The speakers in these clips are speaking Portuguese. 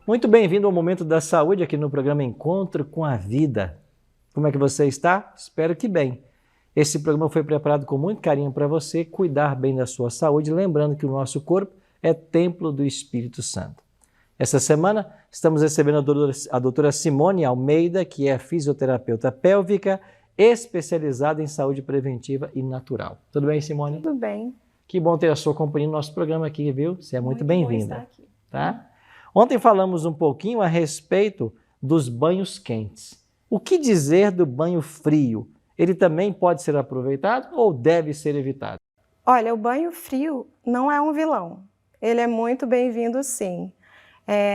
Muito bem-vindo ao Momento da Saúde aqui no programa Encontro com a Vida. Como é que você está? Espero que bem. Esse programa foi preparado com muito carinho para você cuidar bem da sua saúde, lembrando que o nosso corpo é templo do Espírito Santo. Essa semana estamos recebendo a doutora Simone Almeida, que é fisioterapeuta pélvica, especializada em saúde preventiva e natural. Tudo bem, Simone? Tudo bem. Que bom ter a sua companhia no nosso programa aqui, viu? Você é muito bem-vinda. Tá? Aqui. Ontem falamos um pouquinho a respeito dos banhos quentes. O que dizer do banho frio? Ele também pode ser aproveitado ou deve ser evitado? Olha, o banho frio não é um vilão. Ele é muito bem-vindo, sim.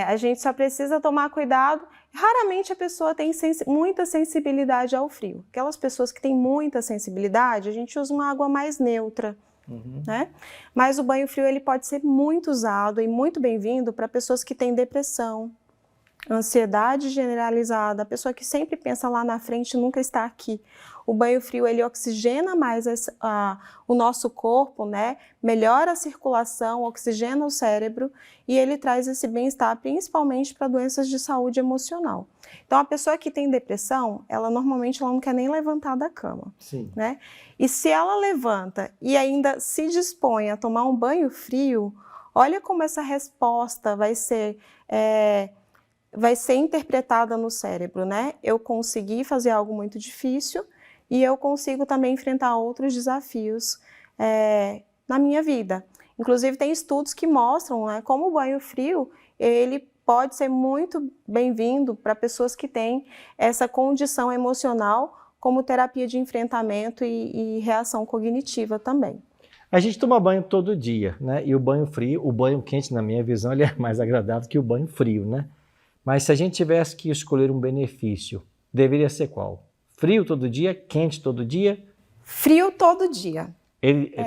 A gente só precisa tomar cuidado. Raramente a pessoa tem muita sensibilidade ao frio. Aquelas pessoas que têm muita sensibilidade, a gente usa uma água mais neutra. Né? Mas o banho frio ele pode ser muito usado e muito bem-vindo para pessoas que têm depressão, ansiedade generalizada, a pessoa que sempre pensa lá na frente e nunca está aqui. O banho frio ele oxigena mais o nosso corpo, né? Melhora a circulação, oxigena o cérebro e ele traz esse bem-estar principalmente para doenças de saúde emocional. Então a pessoa que tem depressão, ela normalmente não quer nem levantar da cama. Sim. Né? E se ela levanta e ainda se dispõe a tomar um banho frio, olha como essa resposta vai ser interpretada no cérebro, né? Eu consegui fazer algo muito difícil e eu consigo também enfrentar outros desafios na minha vida. Inclusive tem estudos que mostram, né, como o banho frio, ele pode ser muito bem-vindo para pessoas que têm essa condição emocional como terapia de enfrentamento e reação cognitiva também. A gente toma banho todo dia, né? E o banho frio, o banho quente, na minha visão, ele é mais agradável que o banho frio, né? Mas se a gente tivesse que escolher um benefício, deveria ser qual? Frio todo dia, quente todo dia? Frio todo dia.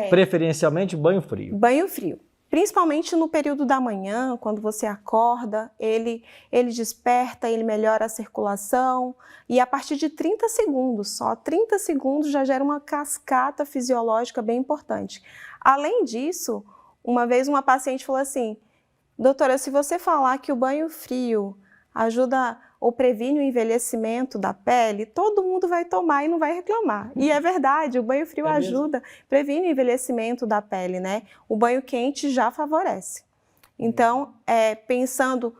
Preferencialmente banho frio. Banho frio. Principalmente no período da manhã, quando você acorda, ele desperta, ele melhora a circulação e a partir de 30 segundos, só 30 segundos já gera uma cascata fisiológica bem importante. Além disso, uma vez uma paciente falou assim, doutora, se você falar que o banho frio ajuda ou previne o envelhecimento da pele, todo mundo vai tomar e não vai reclamar. E é verdade, o banho frio ajuda, previne o envelhecimento da pele, né? O banho quente já favorece. Então, pensando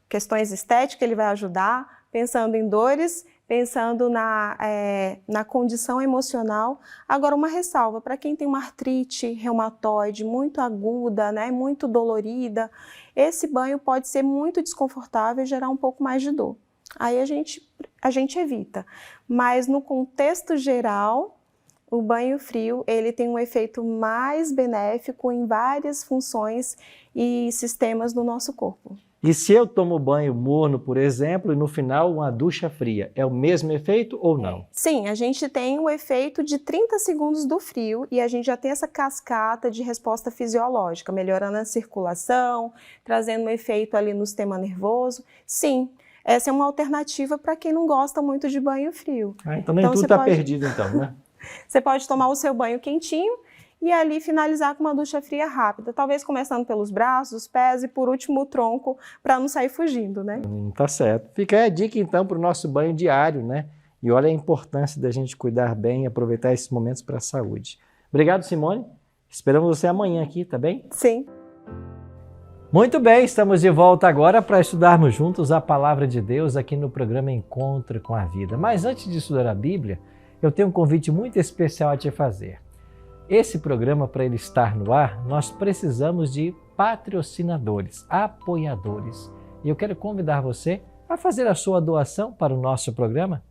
questões estéticas, ele vai ajudar, pensando em dores, pensando na condição emocional. Agora, uma ressalva, para quem tem uma artrite reumatoide muito aguda, né, muito dolorida, esse banho pode ser muito desconfortável e gerar um pouco mais de dor. Aí a gente evita. Mas no contexto geral, o banho frio ele tem um efeito mais benéfico em várias funções e sistemas do nosso corpo. E se eu tomo banho morno, por exemplo, e no final uma ducha fria, é o mesmo efeito ou não? Sim, a gente tem o efeito de 30 segundos do frio e a gente já tem essa cascata de resposta fisiológica, melhorando a circulação, trazendo um efeito ali no sistema nervoso. Sim, essa é uma alternativa para quem não gosta muito de banho frio. Então nem tudo está perdido então, né? Você pode tomar o seu banho quentinho e ali finalizar com uma ducha fria rápida, talvez começando pelos braços, os pés e por último o tronco, para não sair fugindo, né? Tá certo. Fica aí a dica então para o nosso banho diário, né? E olha a importância da gente cuidar bem e aproveitar esses momentos para a saúde. Obrigado, Simone. Esperamos você amanhã aqui, tá bem? Sim. Muito bem, estamos de volta agora para estudarmos juntos a Palavra de Deus aqui no programa Encontro com a Vida. Mas antes de estudar a Bíblia, eu tenho um convite muito especial a te fazer. Esse programa, para ele estar no ar, nós precisamos de patrocinadores, apoiadores. E eu quero convidar você a fazer a sua doação para o nosso programa.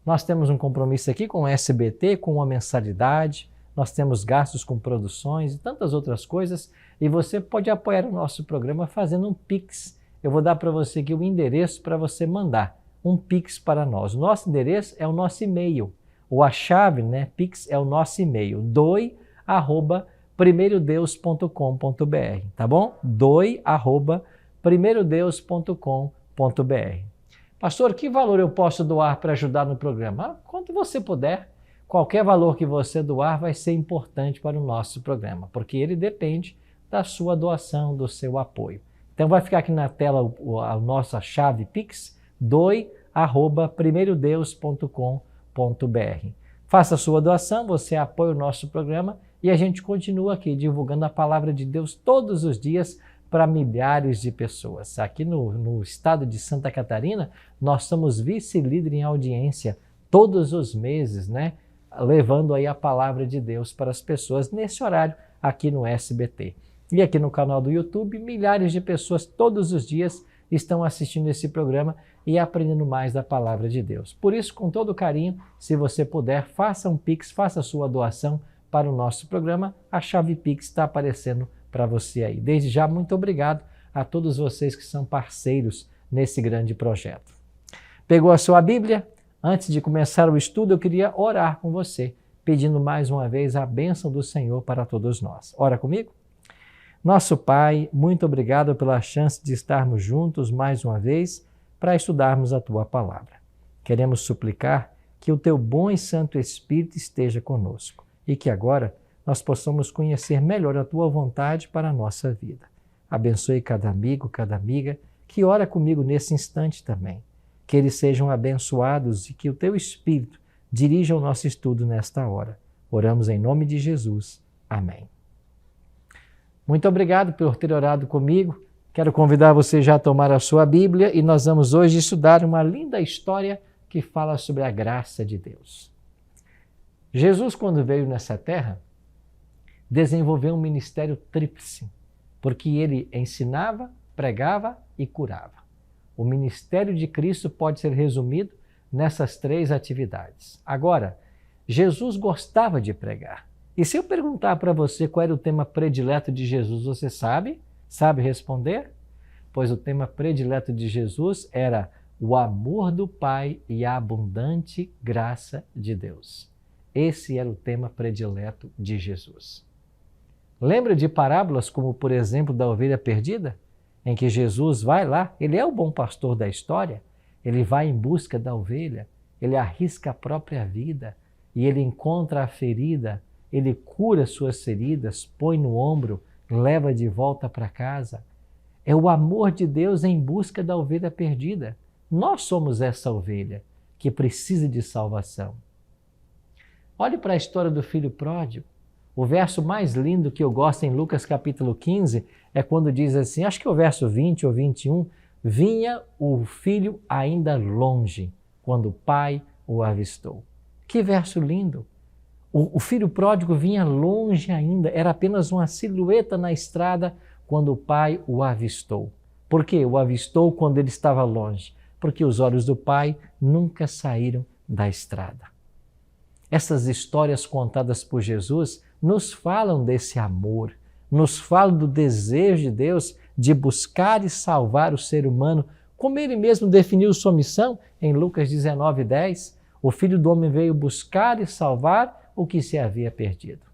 Nós temos um compromisso aqui com o SBT, com uma mensalidade, nós temos gastos com produções e tantas outras coisas, e você pode apoiar o nosso programa fazendo um Pix. Eu vou dar para você aqui o endereço para você mandar um Pix para nós. O nosso endereço é o nosso e-mail, ou a chave, né, Pix é o nosso e-mail, doi@primeirodeus.com.br, tá bom? doi@primeirodeus.com.br. Pastor, que valor eu posso doar para ajudar no programa? Quanto você puder. Qualquer valor que você doar vai ser importante para o nosso programa, porque ele depende da sua doação, do seu apoio. Então vai ficar aqui na tela a nossa chave Pix, doe@primeirodeus.com.br. Faça a sua doação, você apoia o nosso programa e a gente continua aqui divulgando a palavra de Deus todos os dias para milhares de pessoas. Aqui no estado de Santa Catarina, nós somos vice-líder em audiência todos os meses, né? Levando aí a palavra de Deus para as pessoas nesse horário aqui no SBT. E aqui no canal do YouTube, milhares de pessoas todos os dias estão assistindo esse programa e aprendendo mais da palavra de Deus. Por isso, com todo carinho, se você puder, faça um Pix, faça a sua doação para o nosso programa. A chave Pix está aparecendo para você aí. Desde já, muito obrigado a todos vocês que são parceiros nesse grande projeto. Pegou a sua Bíblia? Antes de começar o estudo, eu queria orar com você, pedindo mais uma vez a bênção do Senhor para todos nós. Ora comigo? Nosso Pai, muito obrigado pela chance de estarmos juntos mais uma vez para estudarmos a Tua Palavra. Queremos suplicar que o Teu bom e santo Espírito esteja conosco e que agora nós possamos conhecer melhor a Tua vontade para a nossa vida. Abençoe cada amigo, cada amiga que ora comigo nesse instante também. Que eles sejam abençoados e que o Teu Espírito dirija o nosso estudo nesta hora. Oramos em nome de Jesus. Amém. Muito obrigado por ter orado comigo. Quero convidar você já a tomar a sua Bíblia e nós vamos hoje estudar uma linda história que fala sobre a graça de Deus. Jesus, quando veio nessa terra, desenvolveu um ministério tríplice, porque ele ensinava, pregava e curava. O ministério de Cristo pode ser resumido nessas três atividades. Agora, Jesus gostava de pregar. E se eu perguntar para você qual era o tema predileto de Jesus, você sabe? Sabe responder? Pois o tema predileto de Jesus era o amor do Pai e a abundante graça de Deus. Esse era o tema predileto de Jesus. Lembra de parábolas como, por exemplo, da ovelha perdida? Em que Jesus vai lá, ele é o bom pastor da história, ele vai em busca da ovelha, ele arrisca a própria vida e ele encontra a ferida, ele cura suas feridas, põe no ombro, leva de volta para casa. É o amor de Deus em busca da ovelha perdida. Nós somos essa ovelha que precisa de salvação. Olhe para a história do filho pródigo. O verso mais lindo que eu gosto em Lucas capítulo 15 é quando diz assim, acho que é o verso 20 ou 21, vinha o filho ainda longe, quando o pai o avistou. Que verso lindo! O filho pródigo vinha longe ainda, era apenas uma silhueta na estrada quando o pai o avistou. Por quê? O avistou quando ele estava longe? Porque os olhos do pai nunca saíram da estrada. Essas histórias contadas por Jesus nos falam desse amor, nos falam do desejo de Deus de buscar e salvar o ser humano, como ele mesmo definiu sua missão em Lucas 19:10. O Filho do Homem veio buscar e salvar o que se havia perdido.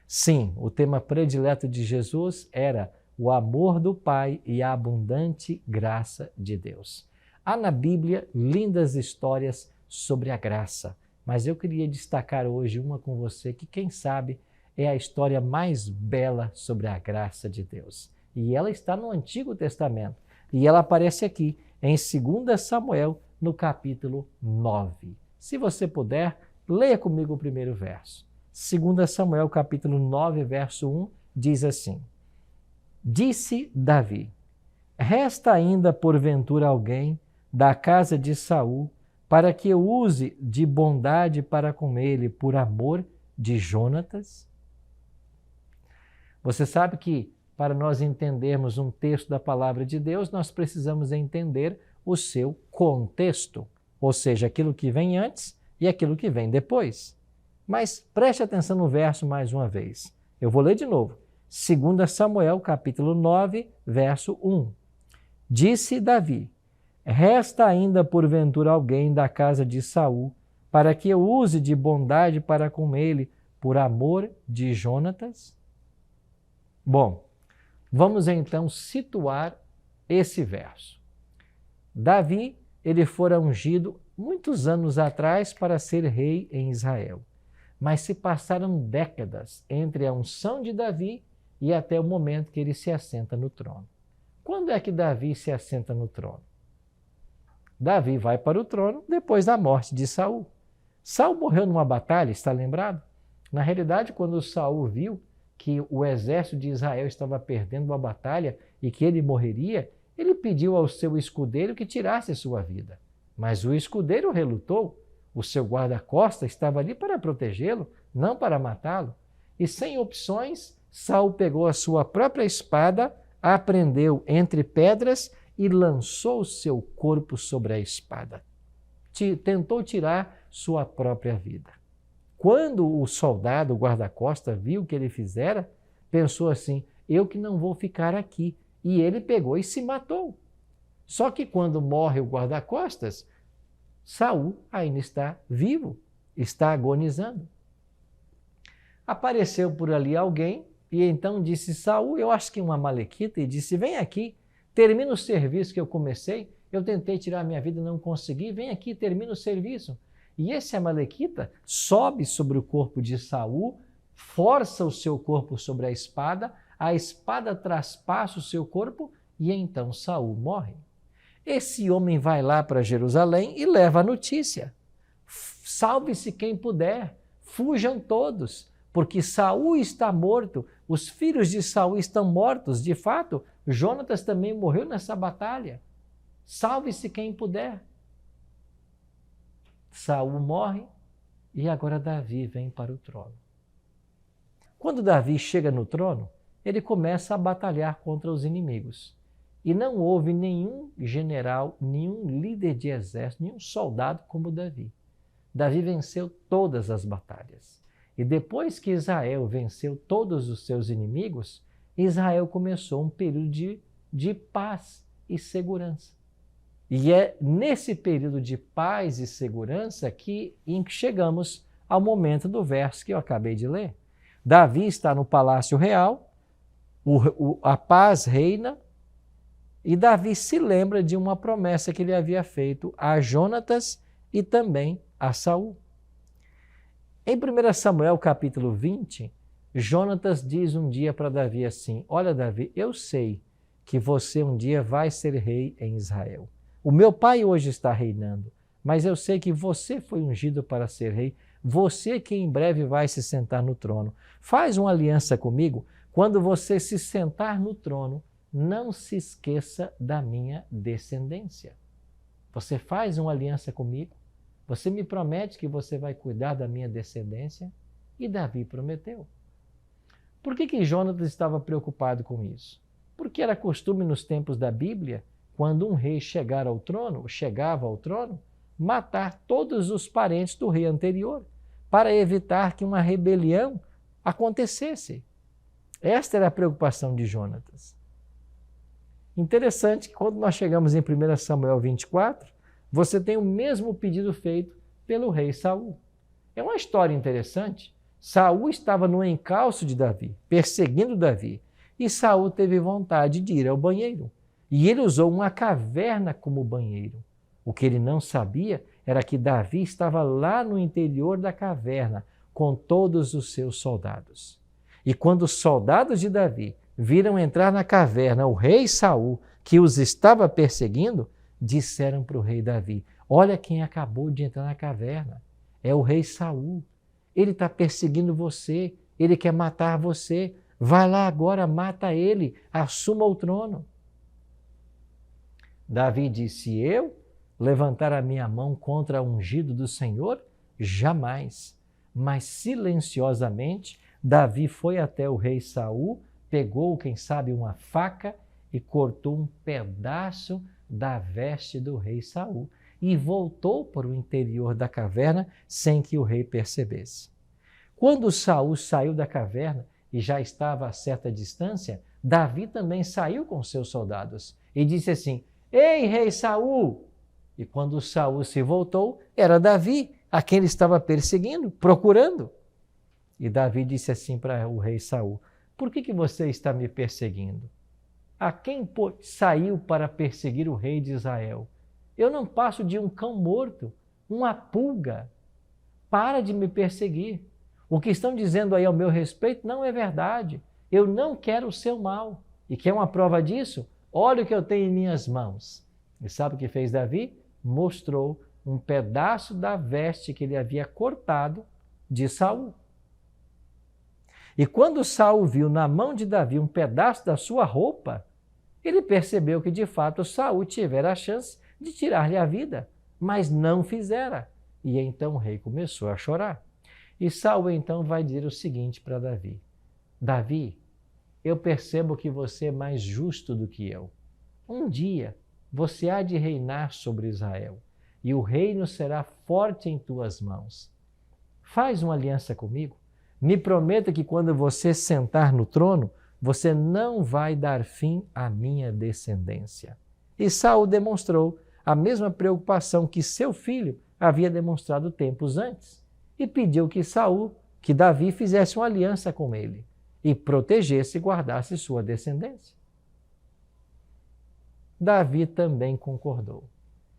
Sim, o tema predileto de Jesus era o amor do Pai e a abundante graça de Deus. Há na Bíblia lindas histórias sobre a graça, mas eu queria destacar hoje uma com você que, quem sabe, é a história mais bela sobre a graça de Deus. E ela está no Antigo Testamento. E ela aparece aqui em 2 Samuel, no capítulo 9. Se você puder, leia comigo o primeiro verso. 2 Samuel, capítulo 9, verso 1, diz assim: Disse Davi: Resta ainda porventura alguém da casa de Saul para que eu use de bondade para com ele por amor de Jonatas? Você sabe que para nós entendermos um texto da palavra de Deus, nós precisamos entender o seu contexto, ou seja, aquilo que vem antes e aquilo que vem depois. Mas preste atenção no verso mais uma vez. Eu vou ler de novo. 2 Samuel, capítulo 9, verso 1. Disse Davi: Resta ainda porventura alguém da casa de Saul, para que eu use de bondade para com ele, por amor de Jonatas? Bom, vamos então situar esse verso. Davi, ele fora ungido muitos anos atrás para ser rei em Israel. Mas se passaram décadas entre a unção de Davi e até o momento que ele se assenta no trono. Quando é que Davi se assenta no trono? Davi vai para o trono depois da morte de Saul. Saul morreu numa batalha, está lembrado? Na realidade, quando Saul viu que o exército de Israel estava perdendo uma batalha e que ele morreria, ele pediu ao seu escudeiro que tirasse sua vida. Mas o escudeiro relutou. O seu guarda-costas estava ali para protegê-lo, não para matá-lo. E sem opções, Saul pegou a sua própria espada, a prendeu entre pedras e lançou seu corpo sobre a espada. Tentou tirar sua própria vida. Quando o soldado, o guarda-costas, viu o que ele fizera, pensou assim, eu que não vou ficar aqui. E ele pegou e se matou. Só que quando morre o guarda-costas, Saul ainda está vivo, está agonizando. Apareceu por ali alguém e então disse, Saul, eu acho que uma amalequita, e disse, vem aqui, termina o serviço que eu comecei, eu tentei tirar minha vida e não consegui, vem aqui, termina o serviço. E esse amalequita sobe sobre o corpo de Saul, força o seu corpo sobre a espada traspassa o seu corpo e então Saul morre. Esse homem vai lá para Jerusalém e leva a notícia. Salve-se quem puder, fujam todos, porque Saul está morto, os filhos de Saul estão mortos. De fato, Jonatas também morreu nessa batalha. Salve-se quem puder. Saul morre e agora Davi vem para o trono. Quando Davi chega no trono, ele começa a batalhar contra os inimigos. E não houve nenhum general, nenhum líder de exército, nenhum soldado como Davi. Davi venceu todas as batalhas. E depois que Israel venceu todos os seus inimigos, Israel começou um período de paz e segurança. E é nesse período de paz e segurança que chegamos ao momento do verso que eu acabei de ler. Davi está no palácio real, a paz reina, e Davi se lembra de uma promessa que ele havia feito a Jonatas e também a Saul. Em 1 Samuel capítulo 20, Jonatas diz um dia para Davi assim, olha Davi, eu sei que você um dia vai ser rei em Israel. O meu pai hoje está reinando, mas eu sei que você foi ungido para ser rei, você que em breve vai se sentar no trono. Faz uma aliança comigo, quando você se sentar no trono, não se esqueça da minha descendência. Você faz uma aliança comigo, você me promete que você vai cuidar da minha descendência? E Davi prometeu. Por que Jonatas estava preocupado com isso? Porque era costume nos tempos da Bíblia, quando um rei chegava ao trono, matar todos os parentes do rei anterior, para evitar que uma rebelião acontecesse. Esta era a preocupação de Jonatas. Interessante que quando nós chegamos em 1 Samuel 24, você tem o mesmo pedido feito pelo rei Saul. É uma história interessante. Saul estava no encalço de Davi, perseguindo Davi, e Saul teve vontade de ir ao banheiro. E ele usou uma caverna como banheiro. O que ele não sabia era que Davi estava lá no interior da caverna, com todos os seus soldados. E quando os soldados de Davi viram entrar na caverna o rei Saul, que os estava perseguindo, disseram para o rei Davi, olha quem acabou de entrar na caverna, é o rei Saul. Ele está perseguindo você, ele quer matar você. Vai lá agora, mata ele, assuma o trono. Davi disse, eu levantar a minha mão contra o ungido do Senhor? Jamais. Mas silenciosamente, Davi foi até o rei Saul, pegou, quem sabe, uma faca e cortou um pedaço da veste do rei Saul e voltou para o interior da caverna sem que o rei percebesse. Quando Saul saiu da caverna e já estava a certa distância, Davi também saiu com seus soldados e disse assim, ei, rei Saul! E quando Saul se voltou, era Davi, a quem ele estava perseguindo, procurando. E Davi disse assim para o rei Saul, por que você está me perseguindo? A quem saiu para perseguir o rei de Israel? Eu não passo de um cão morto, uma pulga. Para de me perseguir. O que estão dizendo aí ao meu respeito não é verdade. Eu não quero o seu mal. E quer uma prova disso? olha o que eu tenho em minhas mãos. E sabe o que fez Davi? Mostrou um pedaço da veste que ele havia cortado de Saul. E quando Saul viu na mão de Davi um pedaço da sua roupa, ele percebeu que de fato Saul tivera a chance de tirar-lhe a vida, mas não fizera. E então o rei começou a chorar. E Saul então vai dizer o seguinte para Davi: Davi, eu percebo que você é mais justo do que eu. Um dia você há de reinar sobre Israel, e o reino será forte em tuas mãos. Faz uma aliança comigo. Me prometa que quando você sentar no trono, você não vai dar fim à minha descendência. E Saul demonstrou a mesma preocupação que seu filho havia demonstrado tempos antes, e pediu que Davi fizesse uma aliança com ele e protegesse e guardasse sua descendência. Davi também concordou.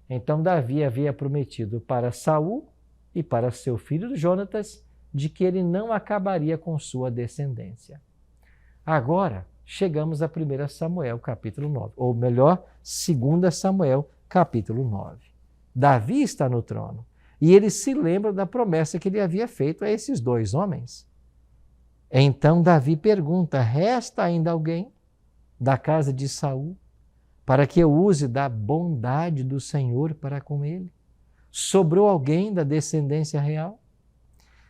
Então Davi havia prometido para Saul e para seu filho Jonatas de que ele não acabaria com sua descendência. Agora chegamos a 1 Samuel capítulo 9, ou melhor, 2 Samuel capítulo 9. Davi está no trono e ele se lembra da promessa que ele havia feito a esses dois homens. Então Davi pergunta: resta ainda alguém da casa de Saul para que eu use da bondade do Senhor para com ele? Sobrou alguém da descendência real?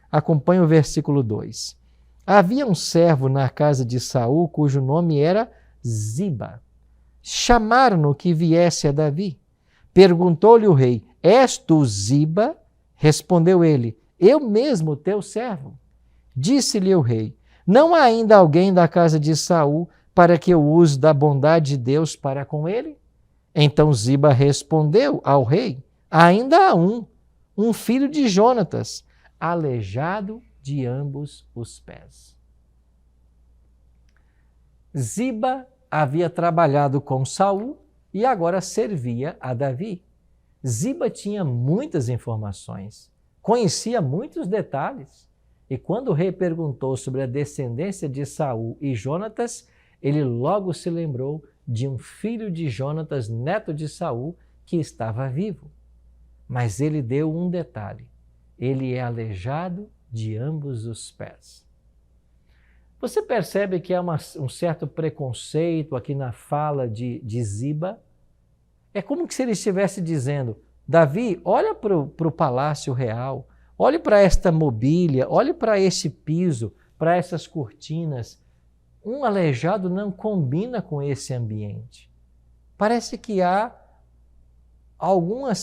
Acompanhe o versículo 2. Havia um servo na casa de Saul cujo nome era Ziba. Chamaram-no que viesse a Davi. Perguntou-lhe o rei: és tu Ziba? Respondeu ele: eu mesmo, teu servo. Disse-lhe o rei: não há ainda alguém da casa de Saul para que eu use da bondade de Deus para com ele? Então Ziba respondeu ao rei: ainda há um filho de Jonatas, aleijado de ambos os pés. Ziba havia trabalhado com Saul e agora servia a Davi. Ziba tinha muitas informações, conhecia muitos detalhes, e quando o rei perguntou sobre a descendência de Saul e Jonatas, ele logo se lembrou de um filho de Jonatas, neto de Saul, que estava vivo. Mas ele deu um detalhe: ele é aleijado de ambos os pés. Você percebe que há um certo preconceito aqui na fala de Ziba? É como se ele estivesse dizendo: Davi, olha para o palácio real, olhe para esta mobília, olhe para este piso, para essas cortinas. Um aleijado não combina com esse ambiente. Parece que há alguma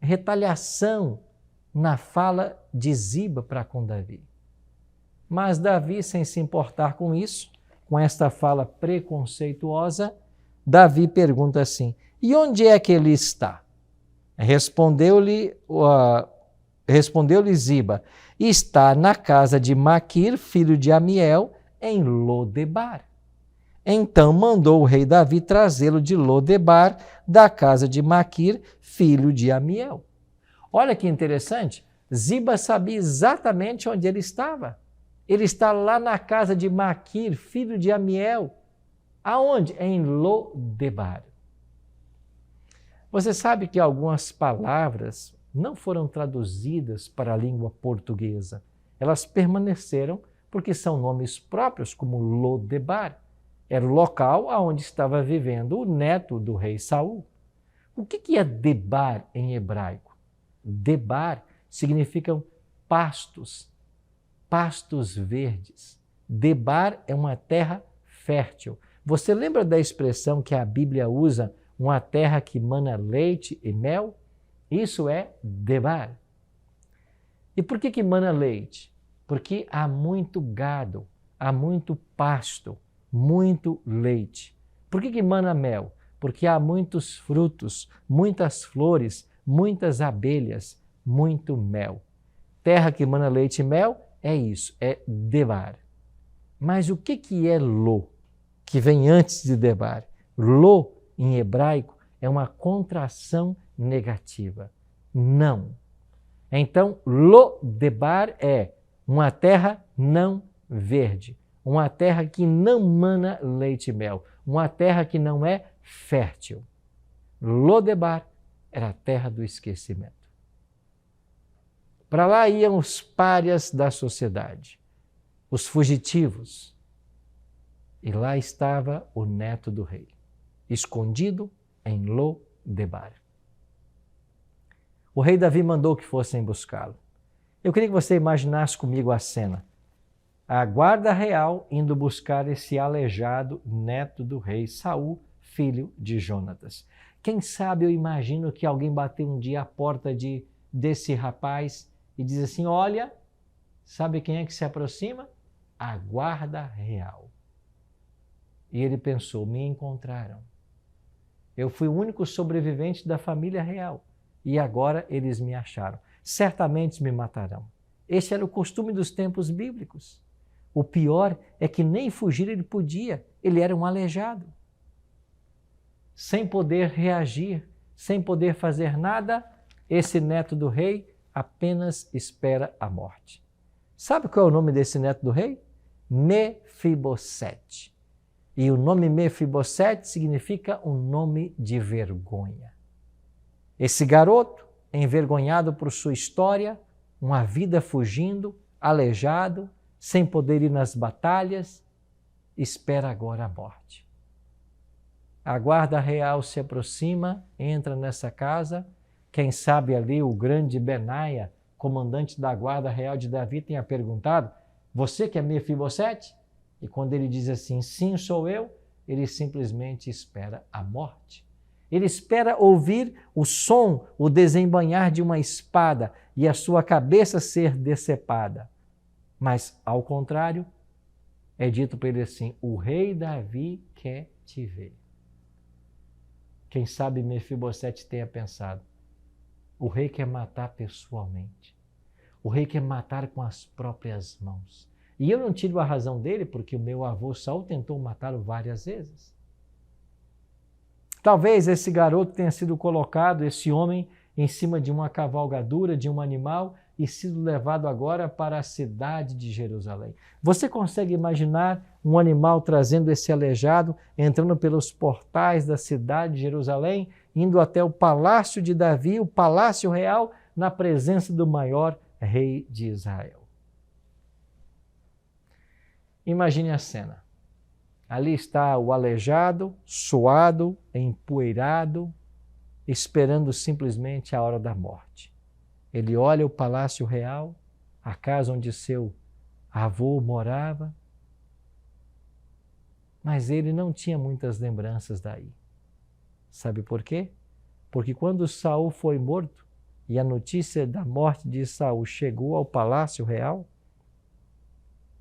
retaliação na fala de Ziba para com Davi. Mas Davi, sem se importar com isso, com esta fala preconceituosa, Davi pergunta assim: e onde é que ele está? Respondeu-lhe Ziba: está na casa de Maquir, filho de Amiel, em Lodebar. Então mandou o rei Davi trazê-lo de Lodebar, da casa de Maquir, filho de Amiel. Olha que interessante, Ziba sabia exatamente onde ele estava. Ele está lá na casa de Maquir, filho de Amiel. Aonde? Em Lodebar. Você sabe que algumas palavras não foram traduzidas para a língua portuguesa. Elas permaneceram porque são nomes próprios, como Lodebar. Era o local onde estava vivendo o neto do rei Saul. O que é Debar em hebraico? Debar significam pastos, pastos verdes. Debar é uma terra fértil. Você lembra da expressão que a Bíblia usa, uma terra que mana leite e mel? Isso é Debar. E por que mana leite? Porque há muito gado, há muito pasto, muito leite. Por que mana mel? Porque há muitos frutos, muitas flores, muitas abelhas, muito mel. Terra que mana leite e mel é isso, é Debar. Mas o que é Lo, que vem antes de Debar? Lo, em hebraico, é uma contração negativa. Não. Então, Lodebar é uma terra não verde, uma terra que não mana leite e mel, uma terra que não é fértil. Lodebar era a terra do esquecimento. Para lá iam os párias da sociedade, os fugitivos. E lá estava o neto do rei, escondido em Lodebar. O rei Davi mandou que fossem buscá-lo. Eu queria que você imaginasse comigo a cena. A guarda real indo buscar esse aleijado neto do rei Saul, filho de Jonatas. Quem sabe eu imagino que alguém bateu um dia à porta desse rapaz e diz assim, olha, sabe quem é que se aproxima? A guarda real. E ele pensou, me encontraram. Eu fui o único sobrevivente da família real e agora eles me acharam. Certamente me matarão. Este era o costume dos tempos bíblicos. O pior é que nem fugir ele podia, ele era um aleijado. Sem poder reagir, sem poder fazer nada, esse neto do rei apenas espera a morte. Sabe qual é o nome desse neto do rei? Mefibosete. E o nome Mefibosete significa um nome de vergonha. Esse garoto, envergonhado por sua história, uma vida fugindo, aleijado, sem poder ir nas batalhas, espera agora a morte. A guarda real se aproxima, entra nessa casa, quem sabe ali o grande Benaia, comandante da guarda real de Davi, tenha perguntado, você que é Mefibosete? E quando ele diz assim, sim, sou eu, ele simplesmente espera a morte. Ele espera ouvir o som, o desembanhar de uma espada e a sua cabeça ser decepada. Mas, ao contrário, é dito para ele assim, o rei Davi quer te ver. Quem sabe Mefibosete tenha pensado, o rei quer matar pessoalmente. O rei quer matar com as próprias mãos. E eu não tiro a razão dele, porque o meu avô Saul tentou matá-lo várias vezes. Talvez esse garoto tenha sido colocado, esse homem, em cima de uma cavalgadura, de um animal, e sido levado agora para a cidade de Jerusalém. Você consegue imaginar um animal trazendo esse aleijado, entrando pelos portais da cidade de Jerusalém, indo até o palácio de Davi, o palácio real, na presença do maior rei de Israel? Imagine a cena. Ali está o aleijado, suado, empoeirado, esperando simplesmente a hora da morte. Ele olha o palácio real, a casa onde seu avô morava, mas ele não tinha muitas lembranças daí. Sabe por quê? Porque quando Saul foi morto e a notícia da morte de Saul chegou ao palácio real,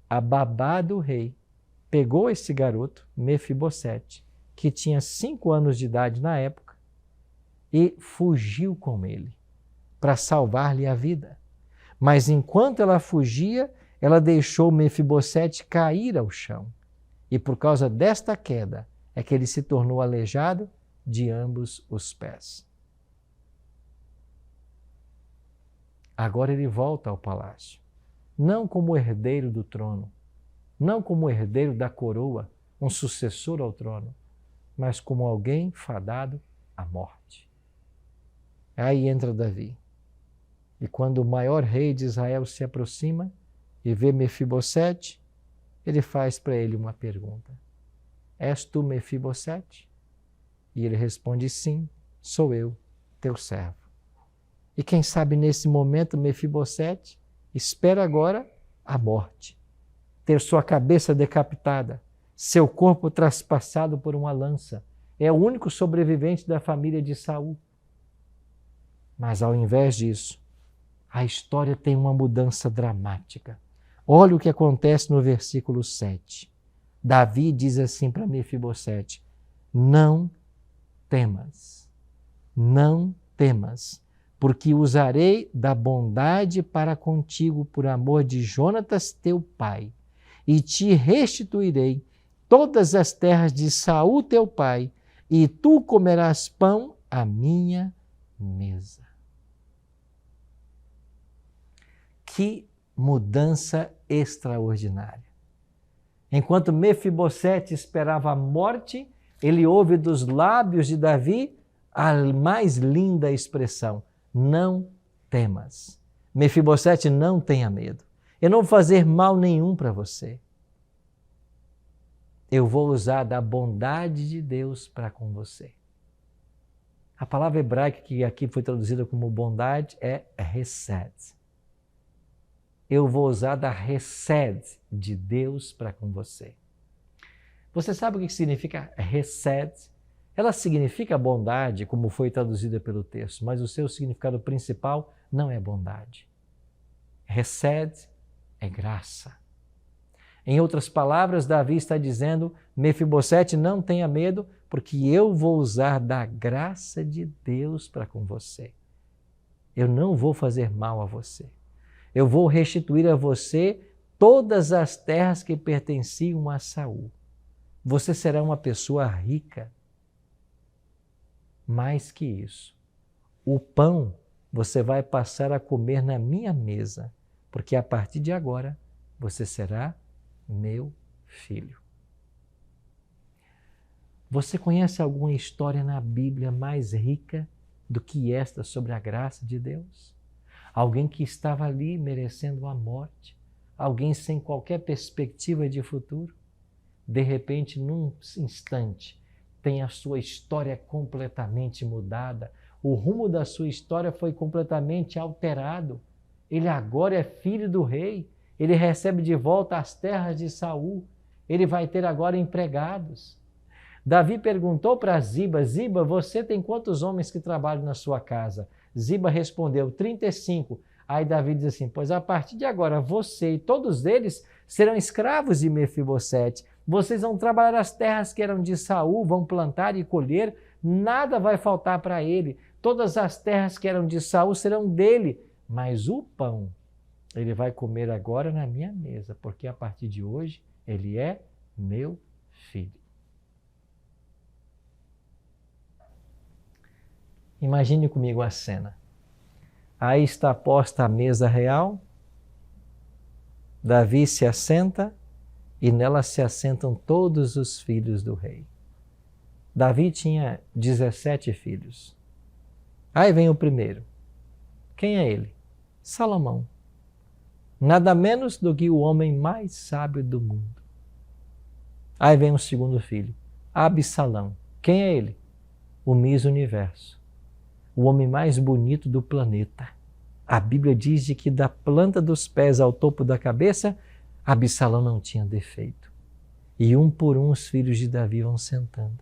a babá do rei pegou esse garoto, Mefibosete, que tinha 5 anos de idade na época, e fugiu com ele para salvar-lhe a vida. Mas enquanto ela fugia, ela deixou Mefibosete cair ao chão. E por causa desta queda é que ele se tornou aleijado de ambos os pés. Agora ele volta ao palácio, não como herdeiro do trono, não como herdeiro da coroa, um sucessor ao trono, mas como alguém fadado à morte. Aí entra Davi. E quando o maior rei de Israel se aproxima e vê Mefibosete, ele faz para ele uma pergunta. És tu Mefibosete? E ele responde, sim, sou eu, teu servo. E quem sabe nesse momento Mefibosete espera agora a morte. Ter sua cabeça decapitada, seu corpo traspassado por uma lança. É o único sobrevivente da família de Saul. Mas ao invés disso, a história tem uma mudança dramática. Olha o que acontece no versículo 7. Davi diz assim para Mefibosete, não temas, não temas, porque usarei da bondade para contigo por amor de Jonatas teu pai, e te restituirei todas as terras de Saul teu pai, e tu comerás pão à minha mesa. Que mudança extraordinária. Enquanto Mefibosete esperava a morte, ele ouve dos lábios de Davi a mais linda expressão: não temas. Mefibosete, não tenha medo. Eu não vou fazer mal nenhum para você. Eu vou usar da bondade de Deus para com você. A palavra hebraica que aqui foi traduzida como bondade é hesed. Eu vou usar da hesed de Deus para com você. Você sabe o que significa hesed? Ela significa bondade, como foi traduzida pelo texto, mas o seu significado principal não é bondade. Hesed é graça. Em outras palavras, Davi está dizendo: Mefibosete, não tenha medo, porque eu vou usar da graça de Deus para com você. Eu não vou fazer mal a você. Eu vou restituir a você todas as terras que pertenciam a Saul. Você será uma pessoa rica. Mais que isso, o pão você vai passar a comer na minha mesa, porque a partir de agora você será meu filho. Você conhece alguma história na Bíblia mais rica do que esta sobre a graça de Deus? Alguém que estava ali merecendo a morte, alguém sem qualquer perspectiva de futuro, de repente, num instante, tem a sua história completamente mudada, o rumo da sua história foi completamente alterado. Ele agora é filho do rei, ele recebe de volta as terras de Saul, ele vai ter agora empregados. Davi perguntou para Ziba: Ziba, você tem quantos homens que trabalham na sua casa? Ziba respondeu: 35. Aí Davi diz assim: pois a partir de agora você e todos eles serão escravos de Mefibosete. Vocês vão trabalhar as terras que eram de Saul, vão plantar e colher, nada vai faltar para ele. Todas as terras que eram de Saul serão dele, mas o pão ele vai comer agora na minha mesa, porque a partir de hoje ele é meu filho. Imagine comigo a cena. Aí está posta a mesa real, Davi se assenta e nela se assentam todos os filhos do rei. Davi tinha 17 filhos. Aí vem o primeiro. Quem é ele? Salomão. Nada menos do que o homem mais sábio do mundo. Aí vem o segundo filho, Absalão. Quem é ele? O Miss Universo. O homem mais bonito do planeta. A Bíblia diz de que da planta dos pés ao topo da cabeça, Absalão não tinha defeito. E um por um os filhos de Davi vão sentando.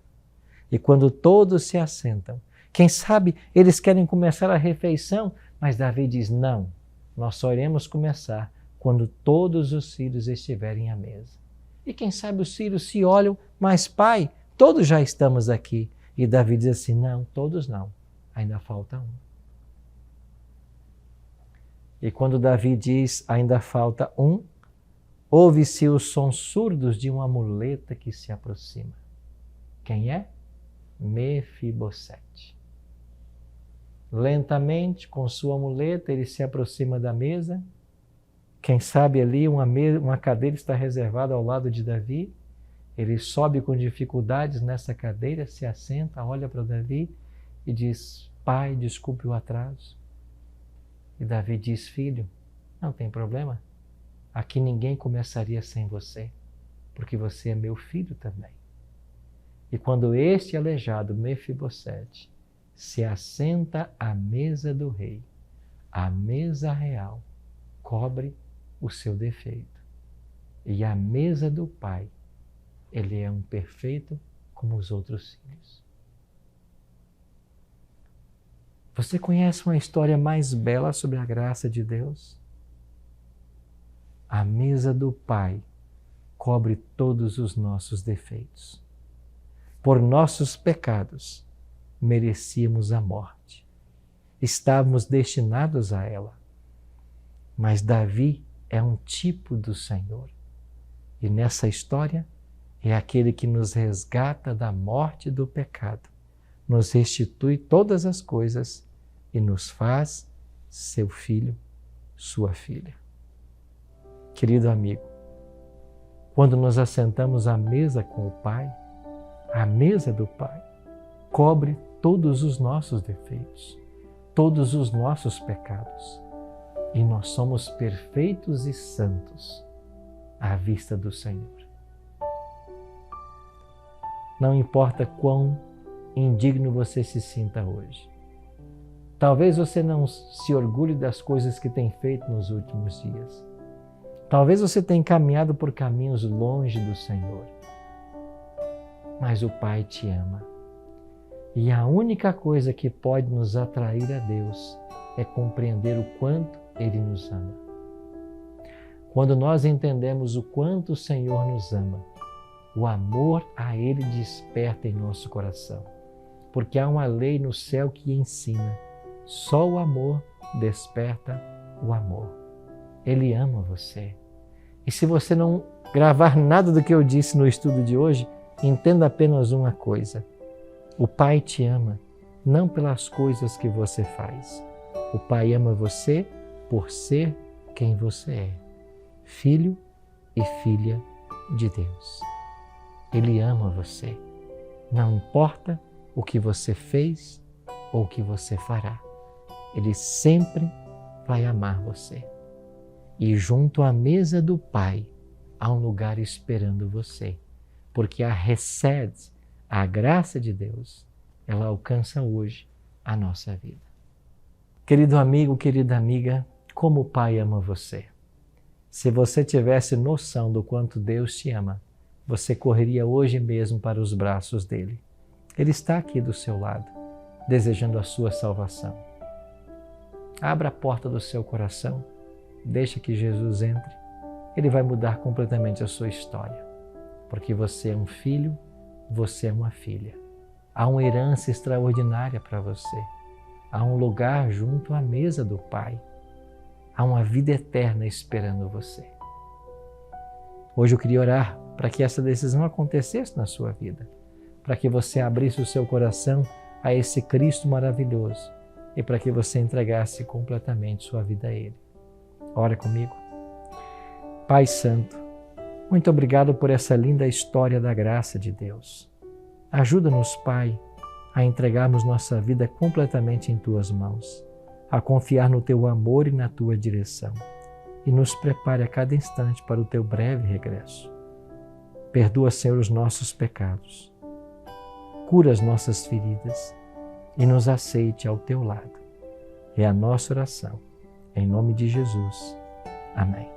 E quando todos se assentam, quem sabe eles querem começar a refeição, mas Davi diz: não, nós só iremos começar quando todos os filhos estiverem à mesa. E quem sabe os filhos se olham: mas pai, todos já estamos aqui. E Davi diz assim: não, todos não, ainda falta um. E quando Davi diz: ainda falta um, ouve-se os sons surdos de uma muleta que se aproxima. Quem é? Mefibosete. Lentamente, com sua muleta, ele se aproxima da mesa. Quem sabe ali uma cadeira está reservada ao lado de Davi. Ele sobe com dificuldades nessa cadeira, se assenta, olha para Davi e diz: pai, desculpe o atraso. E Davi diz: filho, não tem problema. Aqui ninguém começaria sem você, porque você é meu filho também. E quando este aleijado Mefibosete se assenta à mesa do rei, a mesa real cobre o seu defeito. E a mesa do pai, ele é um perfeito como os outros filhos. Você conhece uma história mais bela sobre a graça de Deus? A mesa do Pai cobre todos os nossos defeitos. Por nossos pecados, merecíamos a morte. Estávamos destinados a ela. Mas Davi é um tipo do Senhor. E nessa história, é aquele que nos resgata da morte e do pecado, nos restitui todas as coisas e nos faz seu filho, sua filha. Querido amigo, quando nos assentamos à mesa com o Pai, a mesa do Pai cobre todos os nossos defeitos, todos os nossos pecados. E nós somos perfeitos e santos à vista do Senhor. Não importa quão indigno você se sinta hoje. Talvez você não se orgulhe das coisas que tem feito nos últimos dias. Talvez você tenha caminhado por caminhos longe do Senhor. Mas o Pai te ama. E a única coisa que pode nos atrair a Deus é compreender o quanto Ele nos ama. Quando nós entendemos o quanto o Senhor nos ama, o amor a Ele desperta em nosso coração. Porque há uma lei no céu que ensina: só o amor desperta o amor. Ele ama você. E se você não gravar nada do que eu disse no estudo de hoje, entenda apenas uma coisa: o Pai te ama, não pelas coisas que você faz. O Pai ama você por ser quem você é, filho e filha de Deus. Ele ama você, não importa o que você fez ou o que você fará. Ele sempre vai amar você. E junto à mesa do Pai há um lugar esperando você, porque a graça de Deus, ela alcança hoje a nossa vida. Querido amigo, querida amiga, como o Pai ama você. Se você tivesse noção do quanto Deus te ama, você correria hoje mesmo para os braços dele. Ele está aqui do seu lado, desejando a sua salvação. Abra a porta do seu coração, deixa que Jesus entre. Ele vai mudar completamente a sua história, porque você é um filho, você é uma filha. Há uma herança extraordinária para você. Há um lugar junto à mesa do Pai. Há uma vida eterna esperando você. Hoje eu queria orar para que essa decisão acontecesse na sua vida, para que você abrisse o seu coração a esse Cristo maravilhoso e para que você entregasse completamente sua vida a Ele. Ora comigo. Pai Santo, muito obrigado por essa linda história da graça de Deus. Ajuda-nos, Pai, a entregarmos nossa vida completamente em Tuas mãos, a confiar no Teu amor e na Tua direção, e nos prepare a cada instante para o Teu breve regresso. Perdoa, Senhor, os nossos pecados, cura as nossas feridas e nos aceite ao Teu lado. É a nossa oração. Em nome de Jesus. Amém.